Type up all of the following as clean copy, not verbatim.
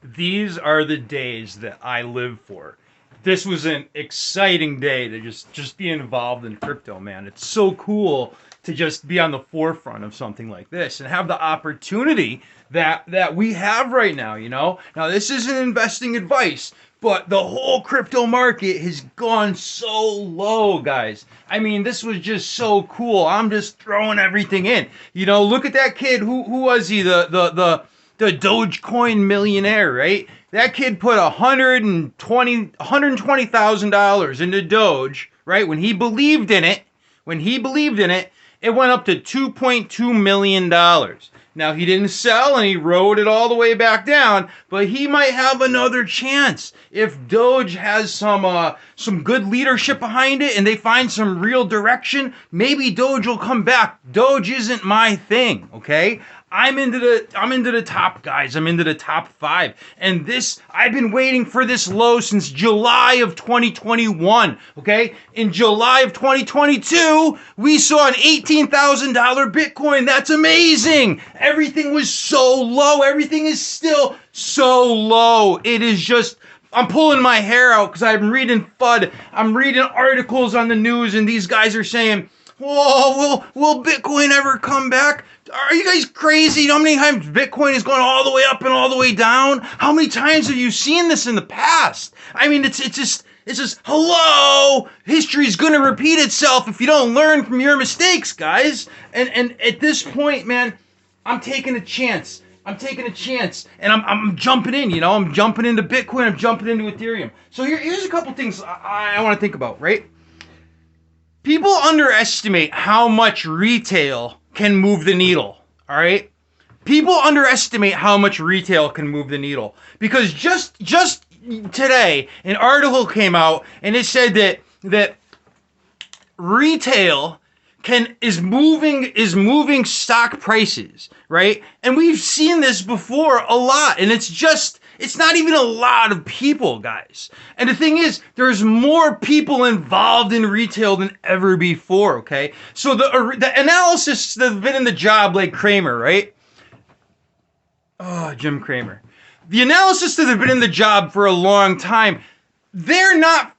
These are the days that I live for. This was an exciting day to just be involved in crypto, man. It's so cool to just be on the forefront of something like this and have the opportunity that we have right now, you know? Now this isn't investing advice, but the whole crypto market has gone so low, guys. I mean, this was just so cool. I'm just throwing everything in. You know, look at that kid. Who was he? The Dogecoin millionaire, right? That kid put $120,000 into Doge, right? When he believed in it, it went up to $2.2 million. Now he didn't sell and he rode it all the way back down, but he might have another chance if Doge has some good leadership behind it and they find some real direction. Maybe Doge will come back. Doge isn't my thing, okay? I'm into the top guys. I'm into the top 5. And this, I've been waiting for this low since July of 2021. Okay? In July of 2022, we saw an $18,000 Bitcoin. That's amazing. Everything was so low. Everything is still so low. It is just, I'm pulling my hair out because I'm reading FUD. I'm reading articles on the news, and these guys are saying, whoa, will Bitcoin ever come back? Are you guys crazy? You know how many times Bitcoin is going all the way up and all the way down? How many times have you seen this in the past? I mean, it's just hello. History's gonna repeat itself if you don't learn from your mistakes, guys. And at this point, man, I'm taking a chance. I'm jumping in. You know, I'm jumping into Bitcoin. I'm jumping into Ethereum. So here's a couple things I want to think about. Right? People underestimate how much retail can move the needle, all right? People underestimate how much retail can move the needle because just today an article came out and it said that retail is moving stock prices, right? And we've seen this before a lot, and it's not even a lot of people, guys. And the thing is, there's more people involved in retail than ever before, okay? So the analysts that have been in the job, like Cramer, right? Oh, Jim Cramer. The analysts that have been in the job for a long time, they're not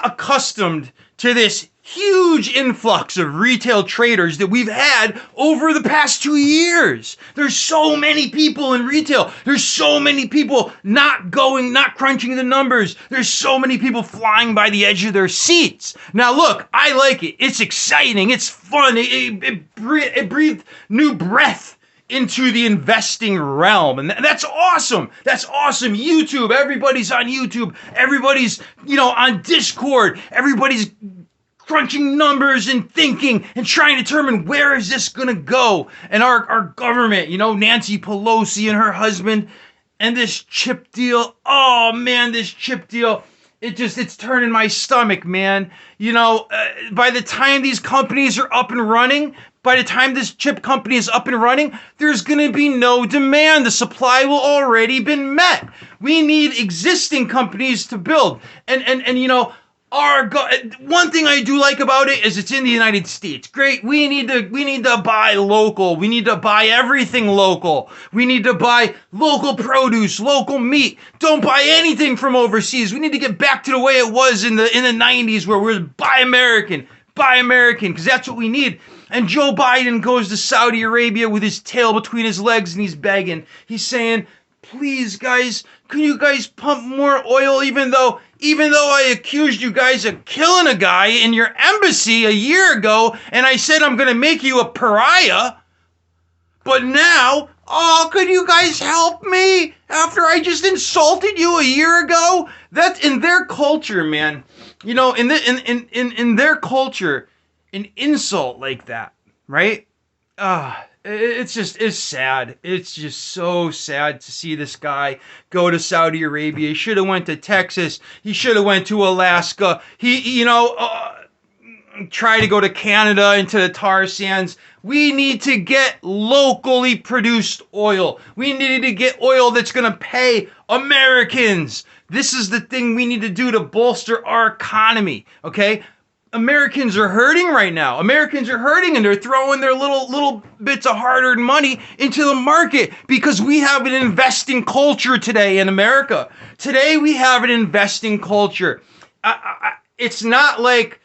accustomed to this huge influx of retail traders that we've had over the past 2 years. There's so many people in retail. There's so many people not crunching the numbers. There's so many people flying by the edge of their seats. Now look, I like it. It's exciting. It's fun. It breathed new breath into the investing realm. And that's awesome. That's awesome. YouTube, everybody's on YouTube. Everybody's, on Discord. Everybody's crunching numbers and thinking and trying to determine where is this going to go. And our government, Nancy Pelosi and her husband and this chip deal. Oh man, this chip deal. It's turning my stomach, man. By the time these companies are up and running, by the time this chip company is up and running, there's going to be no demand. The supply will already been met. We need existing companies to build. And one thing I do like about it is it's in the United States. Great. We need to buy local. We need to buy everything local. We need to buy local produce, local meat. Don't buy anything from overseas. We need to get back to the way it was in the 90s where we're buy American, because that's what we need. And Joe Biden goes to Saudi Arabia with his tail between his legs and he's begging. He's saying, please, guys, can you guys pump more oil even though I accused you guys of killing a guy in your embassy a year ago and I said I'm going to make you a pariah? But now, could you guys help me after I just insulted you a year ago? That's in their culture, man. In their culture, an insult like that, right? It's sad. It's just so sad to see this guy go to Saudi Arabia. He should have went to Texas. He should have went to Alaska. He try to go to Canada into the tar sands. We need to get locally produced oil. We need to get oil that's going to pay Americans. This is the thing we need to do to bolster our economy, okay? Americans are hurting right now. Americans are hurting, and they're throwing their little bits of hard-earned money into the market because we have an investing culture today in America. Today we have an investing culture. It's not like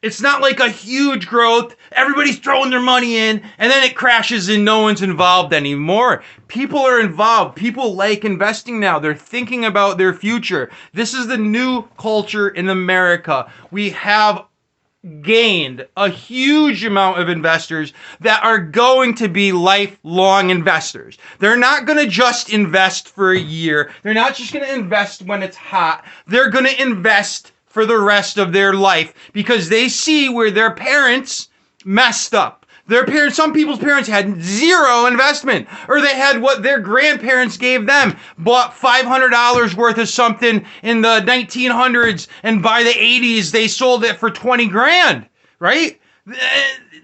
it's not like a huge growth. Everybody's throwing their money in and then it crashes and no one's involved anymore. People are involved. People like investing now. They're thinking about their future. This is the new culture in America. We have gained a huge amount of investors that are going to be lifelong investors. They're not going to just invest for a year. They're not just going to invest when it's hot. They're going to invest for the rest of their life because they see where their parents messed up. Their parents, some people's parents had zero investment, or they had what their grandparents gave them, bought $500 worth of something in the 1900s, and by the 80s they sold it for 20 grand, right?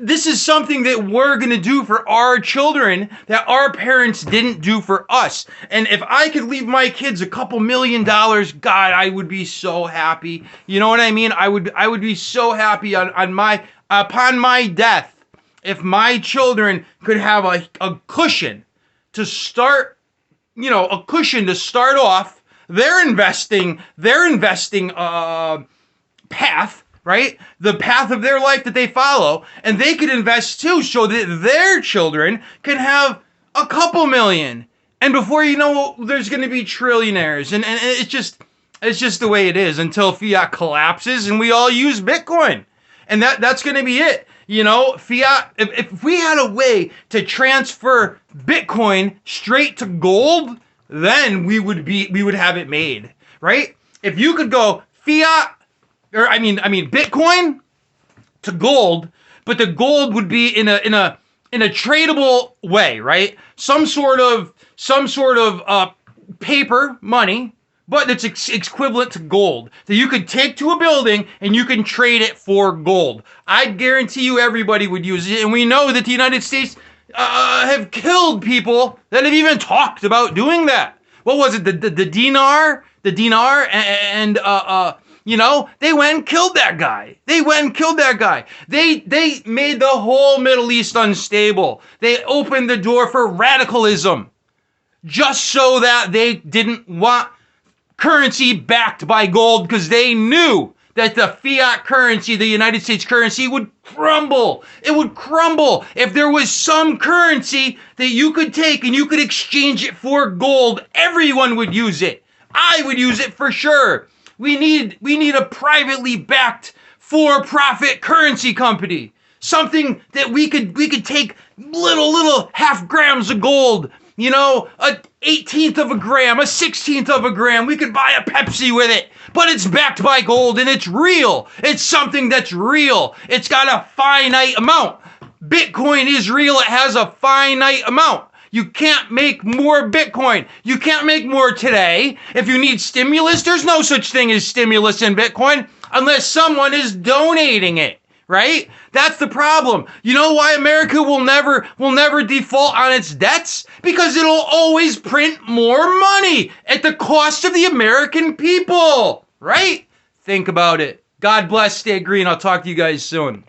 This is something that we're going to do for our children that our parents didn't do for us. And if I could leave my kids a couple $1 million, God, I would be so happy. You know what I mean? I would be so happy upon my death if my children could have a cushion to start, a cushion to start off their investing path. Right? The path of their life that they follow, and they could invest too so that their children can have a couple million. And before you know, there's going to be trillionaires. And it's just the way it is until fiat collapses and we all use Bitcoin. And that's going to be it. Fiat, if we had a way to transfer Bitcoin straight to gold, then we would have it made, right? If you could go fiat, Bitcoin to gold, but the gold would be in a tradable way, right? Some sort of paper money, but it's equivalent to gold that you could take to a building and you can trade it for gold. I guarantee you everybody would use it, and we know that the United States have killed people that have even talked about doing that. What was it? The dinar, and they went and killed that guy. They made the whole Middle East unstable. They opened the door for radicalism just so that they didn't want currency backed by gold because they knew that the fiat currency, the United States currency, would crumble. It would crumble. If there was some currency that you could take and you could exchange it for gold, everyone would use it. I would use it for sure. We need a privately backed for-profit currency company. Something that we could take little half grams of gold, a 18th of a gram, a 16th of a gram. We could buy a Pepsi with it, but it's backed by gold and it's real. It's something that's real. It's got a finite amount. Bitcoin is real. It has a finite amount. You can't make more Bitcoin. You can't make more today. If you need stimulus, there's no such thing as stimulus in Bitcoin unless someone is donating it, right? That's the problem. You know why America will never default on its debts? Because it'll always print more money at the cost of the American people, right? Think about it. God bless. Stay green. I'll talk to you guys soon.